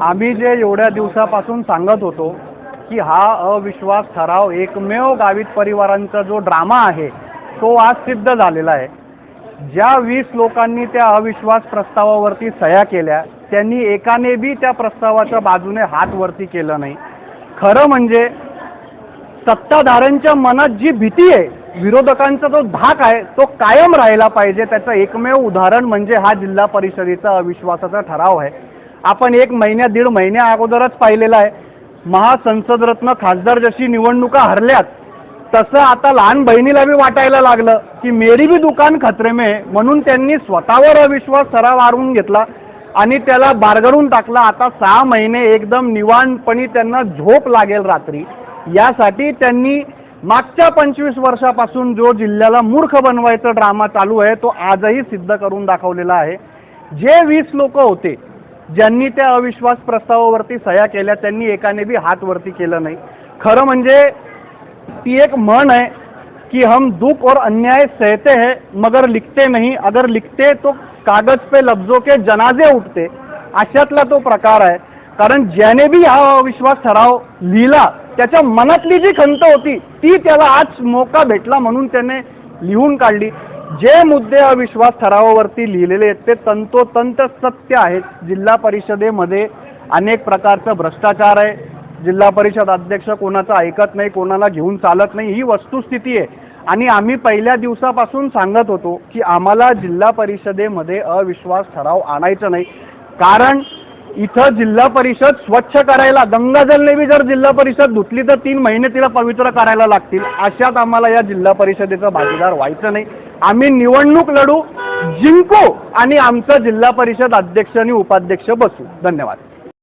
आम्ही जे एवढ्या दिवसापासून सांगत होतो की हा अविश्वास ठराव एकमेव गावित परिवारांचा जो ड्रामा आहे तो आज सिद्ध झालेला आहे। ज्या 20 लोकांनी त्या अविश्वास प्रस्तावावरती सह्या केल्या त्यांनी एकाने बी त्या प्रस्तावाच्या बाजूने हात वरती केलं नाही। खरं म्हणजे सत्ताधाऱ्यांच्या मनात जी भीती आहे, विरोधकांचा जो धाक आहे तो कायम राहिला पाहिजे, त्याचं एकमेव उदाहरण म्हणजे हा जिल्हा परिषदेचा अविश्वासाचा ठराव आहे। आपण दीड महिन्या अगोदरच पाहिलेला आहे, महासंसद रत्न खासदार जशी निवडणुका हरल्यात तसं आता लहान बहिणीला बी वाटायला लागलं की मेरी भी दुकान खतरे में, म्हणून त्यांनी स्वतःवर अविश्वास ठराव आणून घेतला आणि त्याला बारगडून टाकला। आता 6 महिने एकदम निवांतपणे त्यांना झोप लागेल रात्री, यासाठी त्यांनी मागच्या 25 वर्षापासून जो जिल्ह्याला मूर्ख बनवायचा ड्रामा चालू आहे तो आजही सिद्ध करून दाखवलेला आहे। जे 20 लोक होते ज्यांनी त्या अविश्वास प्रस्तावावरती सह्या केल्या त्यांनी एकाने बी हात वरती केलं नाही। खरं म्हणजे ती एक म्हण आहे कि हम दुख और अन्याय सहते हैं मगर लिखते नहीं, अगर लिखते तो कागज पे लफ्जों के जनाजे उठते, अशातला तो प्रकार आहे। कारण ज्याने बी हा अविश्वास ठराव लिहिला त्याच्या मनातली जी खंत होती ती त्याला आज मौका भेटला म्हणून त्याने लिहून काढली। जे मुद्दे अविश्वास ठरावावरती लिहिलेले आहेत ते तंतोतंत सत्य आहेत। जिल्हा परिषदेमध्ये अनेक प्रकारचा भ्रष्टाचार आहे, जिल्हा परिषद अध्यक्ष कोणाचं ऐकत नाही, कोणाला घेऊन चालत नाही, ही वस्तुस्थिती आहे। आणि आम्ही पहिल्या दिवसापासून सांगत होतो की आम्हाला जिल्हा परिषदेमध्ये अविश्वास ठराव आणायचा नाही, कारण इथं जिल्हा परिषद स्वच्छ करायला गंगाजलने बी जर जिल्हा परिषद धुतली तर 3 महिने तिला पवित्र करायला लागतील। अशात आम्हाला या जिल्हा परिषदेचा भागीदार व्हायचं नाही। आम्ही निवडणूक लढू, जिंकू आणि आमचं जिल्हा परिषद अध्यक्ष आणि उपाध्यक्ष बसू। धन्यवाद।